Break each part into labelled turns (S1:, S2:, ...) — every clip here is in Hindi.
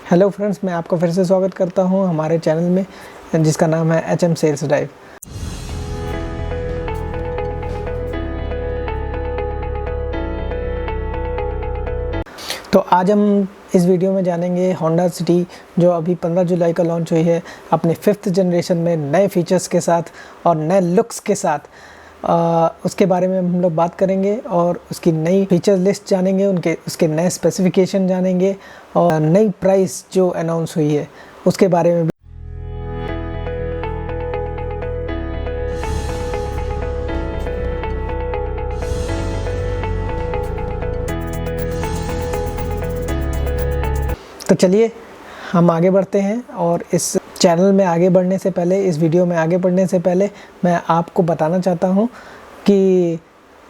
S1: हेलो फ्रेंड्स, मैं आपका फिर से स्वागत करता हूं हमारे चैनल में जिसका नाम है HM सेल्स ड्राइव। तो आज हम इस वीडियो में जानेंगे होंडा सिटी जो अभी 15 जुलाई का लॉन्च हुई है अपने 5th जनरेशन में नए फीचर्स के साथ और नए लुक्स के साथ। उसके बारे में हम लोग बात करेंगे और उसकी नई फीचर लिस्ट जानेंगे, उसके नए स्पेसिफिकेशन जानेंगे और नई प्राइस जो अनाउंस हुई है उसके बारे में भी। तो चलिए हम आगे बढ़ते हैं और इस चैनल में आगे बढ़ने से पहले, इस वीडियो में आगे बढ़ने से पहले मैं आपको बताना चाहता हूं कि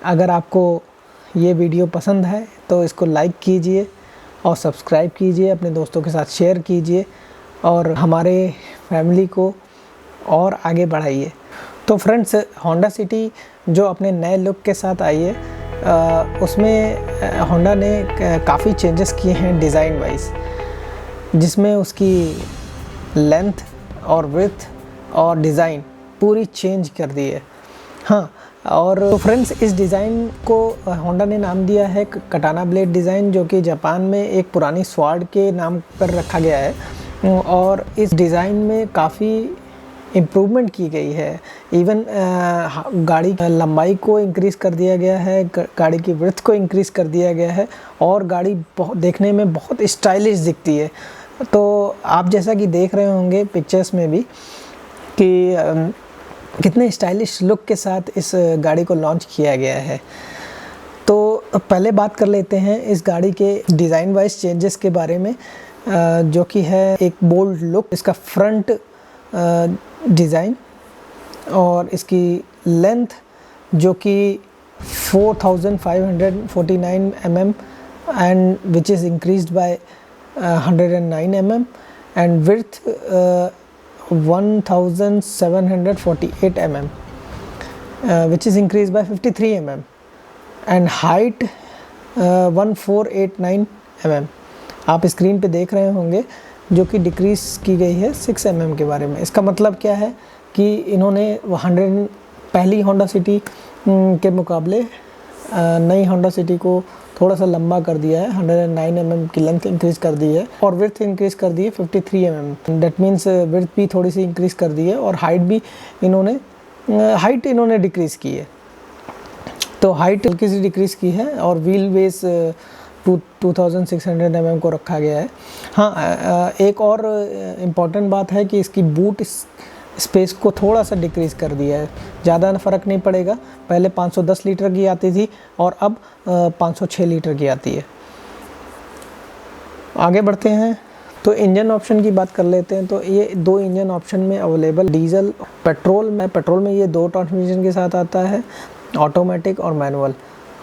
S1: अगर आपको ये वीडियो पसंद है तो इसको लाइक कीजिए और सब्सक्राइब कीजिए, अपने दोस्तों के साथ शेयर कीजिए और हमारे फैमिली को और आगे बढ़ाइए। तो फ्रेंड्स, होंडा सिटी जो अपने नए लुक के साथ आई है उसमें होंडा ने काफ़ी चेंजेस किए हैं डिज़ाइन वाइज, जिसमें उसकी लेंथ और विड्थ और डिज़ाइन पूरी चेंज कर दी है। हाँ, और तो फ्रेंड्स, इस डिज़ाइन को होंडा ने नाम दिया है कटाना ब्लेड डिज़ाइन, जो कि जापान में एक पुरानी स्वॉर्ड के नाम पर रखा गया है। और इस डिज़ाइन में काफ़ी इम्प्रूवमेंट की गई है। इवन गाड़ी की लंबाई को इंक्रीज़ कर दिया गया है, गाड़ी की विड्थ को इंक्रीज़ कर दिया गया है और गाड़ी बहुत देखने में बहुत स्टाइलिश दिखती है। तो आप जैसा कि देख रहे होंगे पिक्चर्स में भी कि कितने स्टाइलिश लुक के साथ इस गाड़ी को लॉन्च किया गया है। तो पहले बात कर लेते हैं इस गाड़ी के डिज़ाइन वाइज चेंजेस के बारे में, जो कि है एक बोल्ड लुक, इसका फ्रंट डिज़ाइन और इसकी लेंथ जो कि 4549 mm and which is increased by 109 mm and width 1748 mm which is increased by 53 mm and height 1489 mm। आप स्क्रीन पे देख रहे होंगे जो कि डिक्रीज की गई है 6 mm के बारे में। इसका मतलब क्या है कि इन्होंने 100 पहली होंडा सिटी के मुकाबले नई होंडा सिटी को थोड़ा सा लंबा कर दिया है, 109 mm की लेंथ इंक्रीज कर दी है और विड्थ इंक्रीज कर दी है 53 mm। दैट मीन्स विड्थ भी थोड़ी सी इंक्रीज कर दी है और हाइट भी इन्होंने डिक्रीज की है। तो हाइट हल्की सी डिक्रीज की है और व्हील बेस 2600 mm को रखा गया है। हाँ, एक और इम्पॉर्टेंट बात है कि इसकी बूट स्पेस को थोड़ा सा डिक्रीज़ कर दिया है, ज़्यादा फ़र्क नहीं पड़ेगा। पहले 510 लीटर की आती थी और अब 506 लीटर की आती है। आगे बढ़ते हैं तो इंजन ऑप्शन की बात कर लेते हैं। तो ये दो इंजन ऑप्शन में अवेलेबल, डीजल पेट्रोल में ये दो ट्रांसमिशन के साथ आता है, ऑटोमेटिक और मैनुअल,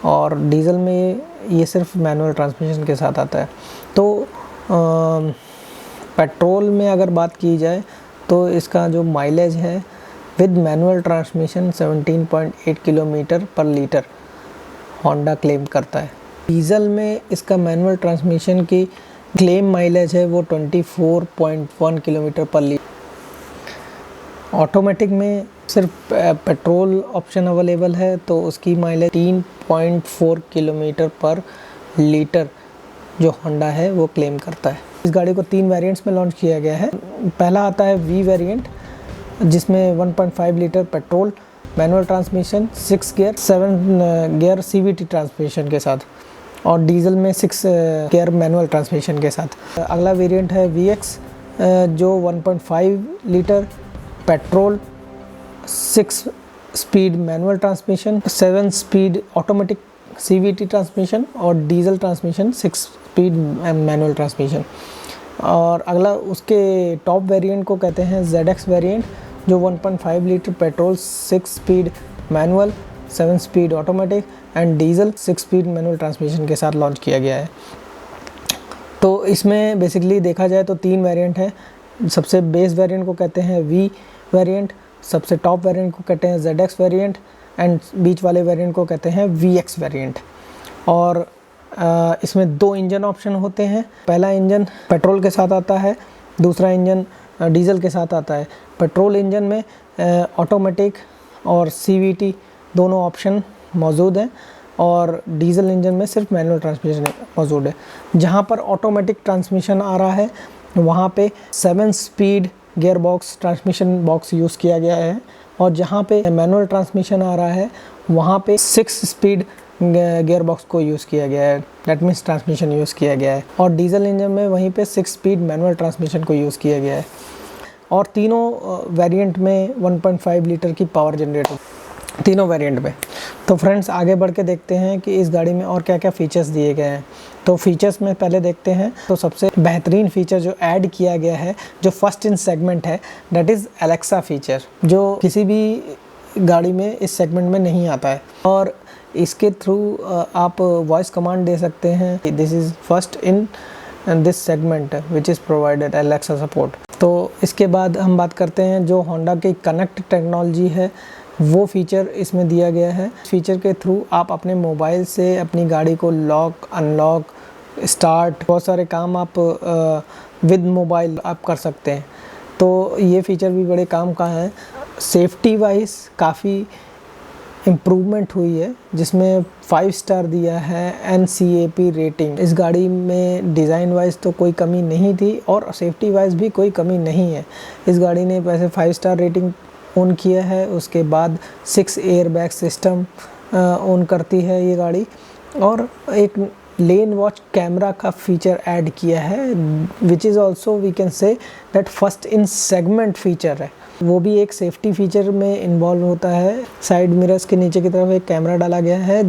S1: और डीजल में ये सिर्फ मैनुअल ट्रांसमिशन के साथ आता है। तो पेट्रोल में अगर बात की जाए तो इसका जो माइलेज है विद मैनुअल ट्रांसमिशन 17.8 किलोमीटर पर लीटर होंडा क्लेम करता है। डीजल में इसका मैनुअल ट्रांसमिशन की क्लेम माइलेज है वो 24.1 किलोमीटर पर लीटर। ऑटोमेटिक में सिर्फ पेट्रोल ऑप्शन अवेलेबल है तो उसकी माइलेज 3.4 किलोमीटर पर लीटर जो होंडा है वो क्लेम करता है। इस गाड़ी को 3 वेरिएंट्स में लॉन्च किया गया है। पहला आता है वी वेरिएंट जिसमें 1.5 litre petrol manual transmission, 6 gear 7 gear CVT transmission के साथ, और डीजल में 6 गियर मैनुअल ट्रांसमिशन के साथ। अगला वेरिएंट है VX जो 1.5 litre petrol, 6 speed manual transmission, 7 speed automatic CVT transmission और diesel transmission 6 speed manual transmission. और अगला उसके टॉप वेरिएंट को कहते हैं ZX वेरिएंट जो 1.5 litre petrol, 6 speed manual, 7 speed automatic and diesel 6 speed manual transmission के साथ लॉन्च किया गया है। तो इसमें बेसिकली देखा जाए तो 3 वेरिएंट है। सबसे बेस वेरिएंट को कहते हैं V वेरिएंट, सबसे टॉप वेरिएंट को कहते हैं ZX वेरिएंट एंड बीच वाले वेरिएंट को कहते हैं VX वेरिएंट। और इसमें 2 इंजन ऑप्शन होते हैं। पहला इंजन पेट्रोल के साथ आता है, दूसरा इंजन डीजल के साथ आता है। पेट्रोल इंजन में ऑटोमेटिक और CVT दोनों ऑप्शन मौजूद हैं और डीजल इंजन में सिर्फ मैनुअल ट्रांसमिशन मौजूद है। जहाँ पर ऑटोमेटिक ट्रांसमिशन आ रहा है वहाँ पे 7 speed gear box transmission box use किया गया है, और जहाँ पे मैनुअल ट्रांसमिशन आ रहा है वहाँ पे 6 स्पीड गियर बॉक्स को यूज़ किया गया है, दैट मीन्स ट्रांसमिशन यूज़ किया गया है। और डीजल इंजन में वहीं पे 6 स्पीड मैनुअल ट्रांसमिशन को यूज़ किया गया है, और तीनों वेरिएंट में 1.5 लीटर की पावर जनरेट होती है, तीनों वेरिएंट में। तो फ्रेंड्स आगे बढ़ के देखते हैं कि इस गाड़ी में और क्या क्या फ़ीचर्स दिए गए हैं। तो फीचर्स में पहले देखते हैं। तो सबसे बेहतरीन फ़ीचर जो ऐड किया गया है, जो फर्स्ट इन सेगमेंट है, दैट इज़ एलेक्सा फ़ीचर, जो किसी भी गाड़ी में इस सेगमेंट में नहीं आता है। और इसके थ्रू आप वॉइस कमांड दे सकते हैं। This is first in this segment which is provided Alexa support. तो इसके बाद हम बात करते हैं जो होंडा की कनेक्ट टेक्नोलॉजी है, वो फीचर इसमें दिया गया है। फीचर के थ्रू आप अपने मोबाइल से अपनी गाड़ी को लॉक, अनलॉक, स्टार्ट, बहुत सारे काम आप विद मोबाइल आप कर सकते हैं। तो ये फीचर भी बड़े काम का है। सेफ्टी वाइज काफ़ी इम्प्रूवमेंट हुई है, जिसमें 5 स्टार दिया है NCAP रेटिंग। इस गाड़ी में डिज़ाइन वाइज तो कोई कमी नहीं थी और सेफ्टी वाइज भी कोई कमी नहीं है। इस गाड़ी ने वैसे 5 स्टार रेटिंग ऑन किया है। उसके बाद 6 एयर बैग सिस्टम ऑन करती है ये गाड़ी, और एक लेन वॉच कैमरा का फीचर ऐड किया है, which is also we can say that first in segment feature है। वो भी एक सेफ्टी फीचर में इन्वॉल्व होता है। साइड मिरर्स के नीचे की तरफ एक कैमरा डाला गया है,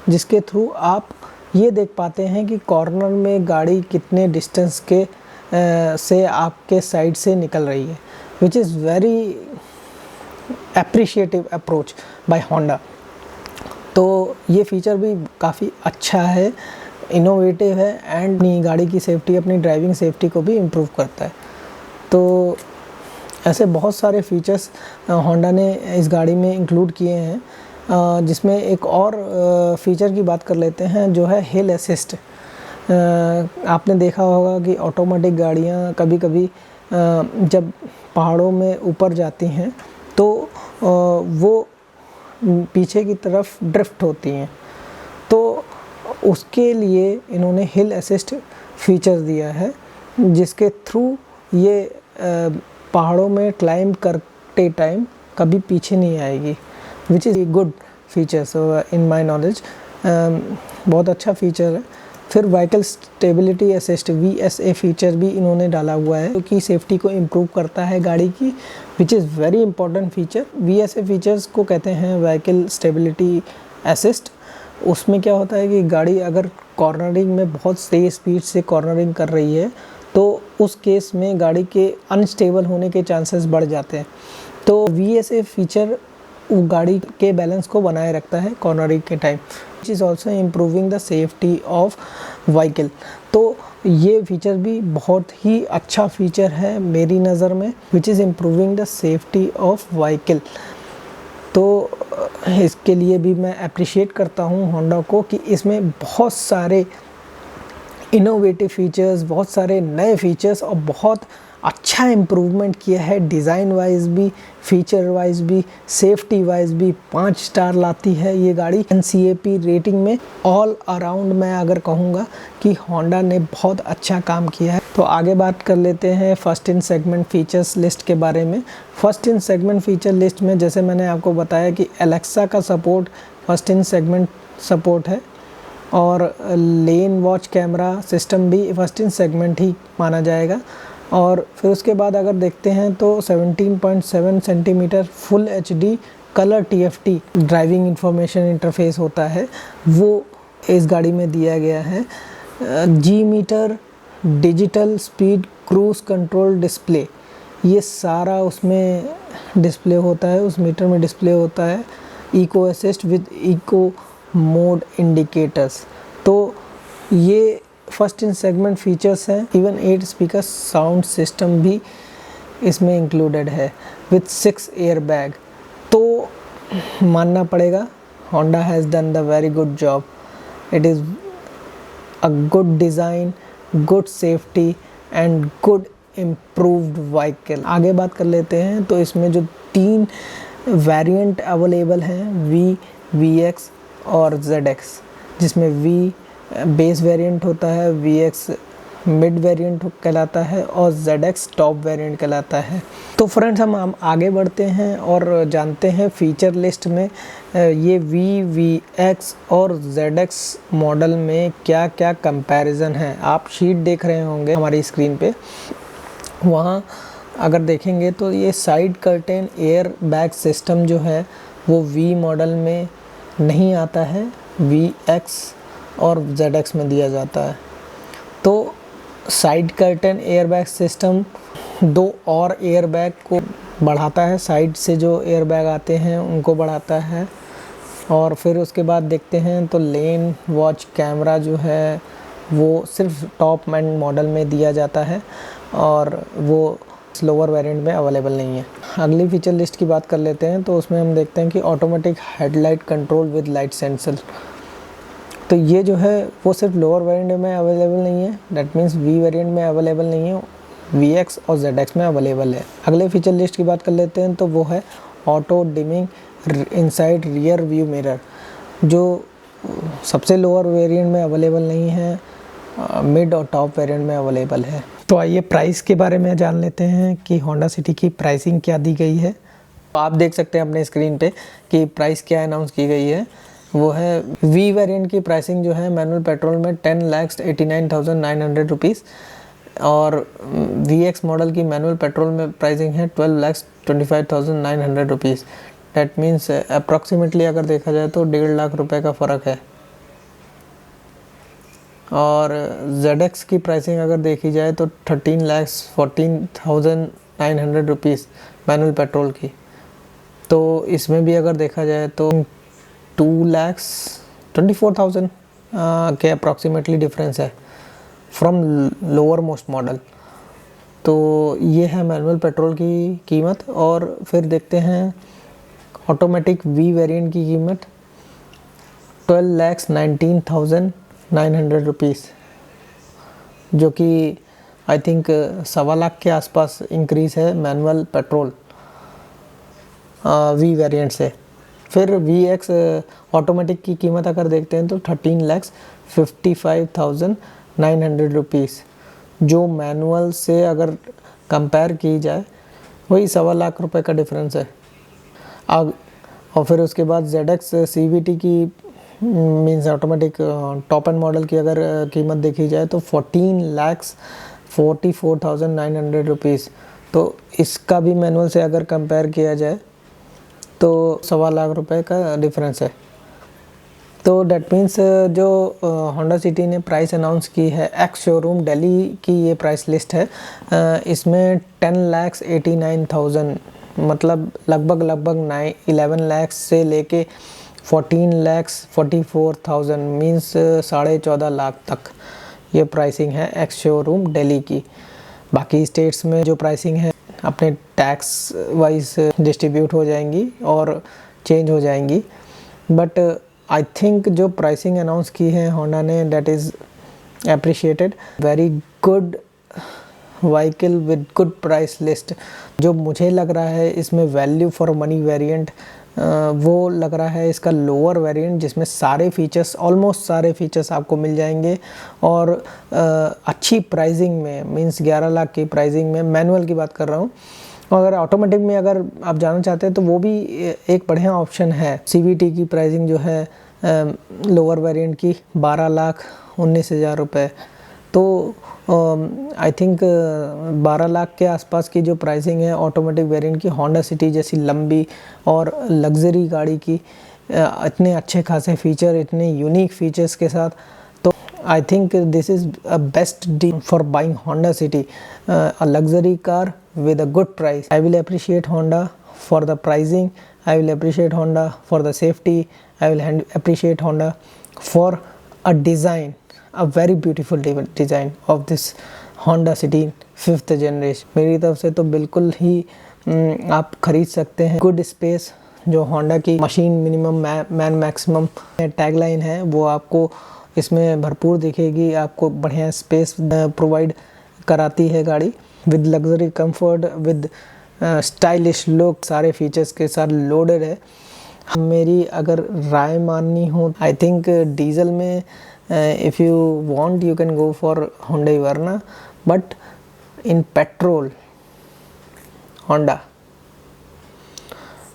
S1: जिसके थ्रू आप ये देख पाते हैं कि कॉर्नर में गाड़ी कितने डिस्टेंस के से आपके साइड से निकल रही है, which is very appreciative approach by Honda. तो ये फीचर भी काफ़ी अच्छा है, इनोवेटिव है, एंड अपनी गाड़ी की सेफ्टी, अपनी ड्राइविंग सेफ्टी को भी इम्प्रूव करता है। तो ऐसे बहुत सारे फीचर्स होंडा ने इस गाड़ी में इंक्लूड किए हैं। जिसमें एक और फीचर की बात कर लेते हैं, जो है हिल असिस्ट। आपने देखा होगा कि ऑटोमेटिक गाड़ियाँ कभी कभी जब पहाड़ों में ऊपर जाती हैं तो वो पीछे की तरफ ड्रिफ्ट होती हैं, तो उसके लिए इन्होंने हिल असिस्ट फीचर दिया है, जिसके थ्रू ये पहाड़ों में क्लाइंब करते टाइम कभी पीछे नहीं आएगी, which is a good features in my knowledge. बहुत अच्छा फीचर है। फिर vehicle stability assist VSA feature भी इन्होंने डाला हुआ है, क्योंकि सेफ्टी को इम्प्रूव करता है गाड़ी की, which is very important feature. VSA features को कहते हैं व्हीकल स्टेबिलिटी असिस्ट। उसमें क्या होता है कि गाड़ी अगर कॉर्नरिंग में बहुत तेज़ स्पीड से कॉर्नरिंग कर रही है, तो उस केस में गाड़ी के अनस्टेबल होने के चांसेस बढ़ जाते हैं। तो VSA फीचर गाड़ी के बैलेंस को बनाए रखता है कॉर्नरिंग के time, which is also improving the safety of vehicle. तो ये फीचर भी बहुत ही अच्छा फीचर है मेरी नज़र में, which is improving the safety of vehicle. तो इसके लिए भी मैं अप्रिशिएट करता हूँ होंडा को, कि इसमें बहुत सारे इनोवेटिव फीचर्स, बहुत सारे नए फीचर्स और बहुत अच्छा इम्प्रूवमेंट किया है। डिज़ाइन वाइज भी, फीचर वाइज भी, सेफ्टी वाइज भी 5 स्टार लाती है ये गाड़ी NCAP रेटिंग में। ऑल अराउंड मैं अगर कहूँगा कि होंडा ने बहुत अच्छा काम किया है। तो आगे बात कर लेते हैं first in segment features list के बारे में। First in segment feature list में जैसे मैंने आपको बताया कि एलेक्सा का support first in segment support है, और लेन वॉच कैमरा सिस्टम भी फर्स्ट इन सेगमेंट ही माना जाएगा। और फिर उसके बाद अगर देखते हैं तो 17.7 centimetre full HD colour TFT driving information interface होता है, वो इस गाड़ी में दिया गया है। G meter, digital speed cruise control display, ये सारा उसमें डिस्प्ले होता है, उस मीटर में डिस्प्ले होता है। Eco assist with eco mode indicators, तो ये फर्स्ट इन सेगमेंट फीचर्स हैं। इवन 8 स्पीकर साउंड सिस्टम भी इसमें इंक्लूडेड है विथ 6 एयर बैग। तो मानना पड़ेगा Honda has done the very good job. It is a good design, good safety and good improved vehicle। आगे बात कर लेते हैं। तो इसमें जो 3 वेरिएंट अवेलेबल हैं, V, VX और ZX, जिसमें V बेस वेरिएंट होता है, VX मिड वेरिएंट कहलाता है और ZX टॉप वेरिएंट कहलाता है। तो फ्रेंड्स हम आगे बढ़ते हैं और जानते हैं फीचर लिस्ट में ये V, VX और ZX मॉडल में क्या क्या कंपैरिजन है। आप शीट देख रहे होंगे हमारी स्क्रीन पे, वहाँ अगर देखेंगे तो ये side curtain air bag system जो है वो V मॉडल में नहीं आता है, VX और ZX में दिया जाता है। तो साइड कर्टेन एयरबैग सिस्टम 2 और एयरबैग को बढ़ाता है, साइड से जो एयरबैग आते हैं उनको बढ़ाता है। और फिर उसके बाद देखते हैं तो लेन वॉच कैमरा जो है वो सिर्फ टॉप एंड मॉडल में दिया जाता है और वो लोअर वेरिएंट में अवेलेबल नहीं है। अगली फीचर लिस्ट की बात कर लेते हैं। तो उसमें हम देखते हैं कि automatic headlight control with light sensor. तो ये जो है वो सिर्फ लोअर वेरिएंट में अवेलेबल नहीं है, दैट मीन्स V वेरिएंट में अवेलेबल नहीं है, VX और ZX में अवेलेबल है। अगले फीचर लिस्ट की बात कर लेते हैं। तो वो है auto dimming inside rear view mirror, जो सबसे लोअर वेरिएंट में अवेलेबल नहीं है, मिड और टॉप वेरिएंट में अवेलेबल है। तो आइए प्राइस के बारे में जान लेते हैं कि होंडा सिटी की प्राइसिंग क्या दी गई है। तो आप देख सकते हैं अपने स्क्रीन पे कि प्राइस क्या अनाउंस की गई है। वो है V वेरिएंट की प्राइसिंग जो है मैनुअल पेट्रोल में 10,89,900 रुपीज़ और VX मॉडल की मैनुअल पेट्रोल में प्राइसिंग है 12,25,900 रुपीज़। डैट मीन्स अप्रॉक्सीमेटली अगर देखा जाए तो 1.5 लाख रुपए का फ़र्क है। और ZX की प्राइसिंग अगर देखी जाए तो 13,14,900 रुपीज़ मैनुअल पेट्रोल की। तो इसमें भी अगर देखा जाए तो 2,24,000 के अप्रॉक्सीमेटली डिफरेंस है फ्रॉम लोअर मोस्ट मॉडल। तो ये है मैनुअल पेट्रोल की कीमत। और फिर देखते हैं ऑटोमेटिक V वेरिएंट की कीमत 12,19,900 रुपीज़, जो कि आई थिंक 1.25 लाख के आसपास इंक्रीज़ है मैनुअल पेट्रोल V वेरिएंट से। फिर VX ऑटोमेटिक की कीमत अगर देखते हैं तो 13,55,900 रुपीज़, जो मैनुअल से अगर कंपेयर की जाए वही 1.25 लाख रुपए का डिफरेंस है। और फिर उसके बाद ZX CVT की means automatic top and model की अगर कीमत देखी जाए तो 14,44,900 रुपीज़। तो इसका भी मैनुअल से अगर कंपेयर किया जाए तो 1.25 लाख रुपए का डिफरेंस है। तो डेट मीन्स जो होंडा सिटी ने प्राइस अनाउंस की है एक्स शोरूम दिल्ली की ये प्राइस लिस्ट है, इसमें 10,89,000 मतलब लगभग 11 लाख से लेके 14,44,000 मीन्स 14.5 लाख तक ये प्राइसिंग है एक्स शोरूम दिल्ली की। बाकी स्टेट्स में जो प्राइसिंग है अपने टैक्स वाइज डिस्ट्रीब्यूट हो जाएंगी और चेंज हो जाएंगी। बट आई थिंक जो प्राइसिंग अनाउंस की है होंडा ने, that is appreciated. Very good vehicle with good price list. जो मुझे लग रहा है इसमें वैल्यू फॉर मनी वेरिएंट वो लग रहा है इसका लोअर वेरिएंट, जिसमें सारे फीचर्स ऑलमोस्ट सारे फीचर्स आपको मिल जाएंगे और अच्छी प्राइसिंग में, मींस 11 लाख की प्राइसिंग में। मैनुअल की बात कर रहा हूँ। और अगर ऑटोमेटिक में अगर आप जाना चाहते हैं तो वो भी एक बढ़िया ऑप्शन है। CVT की प्राइसिंग जो है लोअर वेरिएंट की 12,19,000 रुपये। तो आई थिंक 12 लाख के आसपास की जो प्राइसिंग है ऑटोमेटिक वेरिएंट की होंडा सिटी जैसी लंबी और लग्जरी गाड़ी की, इतने अच्छे खासे फीचर, इतने यूनिक फीचर्स के साथ, तो I think this is a best deal for buying Honda city, a luxury car with a good price. I will appreciate Honda for the pricing, I will appreciate Honda for the safety, I will appreciate Honda for a design, a very beautiful design of this Honda City 5th generation. मेरी तरफ से तो बिल्कुल ही आप खरीद सकते हैं। गुड स्पेस जो होंडा की machine minimum man maximum tagline है वो आपको इसमें भरपूर दिखेगी, आपको बढ़िया स्पेस प्रोवाइड कराती है गाड़ी with luxury comfort with stylish look, सारे फीचर्स के साथ लोडेड है। मेरी अगर राय माननी हो, आई थिंक डीजल में if you want you can go for Hyundai Verna, but in petrol Honda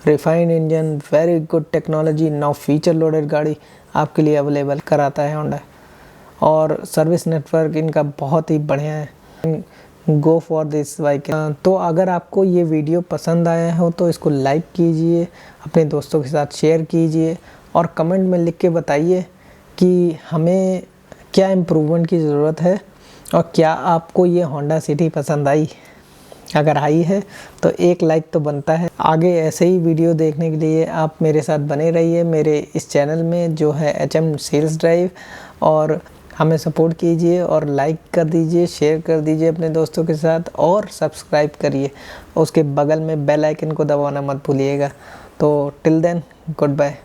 S1: refined engine, very good technology, now feature loaded गाड़ी आपके लिए अवेलेबल कराता है Honda, और सर्विस नेटवर्क इनका बहुत ही बढ़िया है। Go for this bike. तो अगर आपको ये वीडियो पसंद आया हो तो इसको लाइक कीजिए, अपने दोस्तों के साथ शेयर कीजिए, और कमेंट में लिख के बताइए कि हमें क्या इम्प्रूवमेंट की ज़रूरत है, और क्या आपको ये Honda City पसंद आई। अगर आई है तो एक लाइक तो बनता है। आगे ऐसे ही वीडियो देखने के लिए आप मेरे साथ बने रहिए मेरे इस चैनल में जो है HM सेल्स ड्राइव, और हमें सपोर्ट कीजिए और लाइक कर दीजिए, शेयर कर दीजिए अपने दोस्तों के साथ, और सब्सक्राइब करिए। उसके बगल में बेल आइकन को दबाना मत भूलिएगा। तो टिल देन, गुड बाय।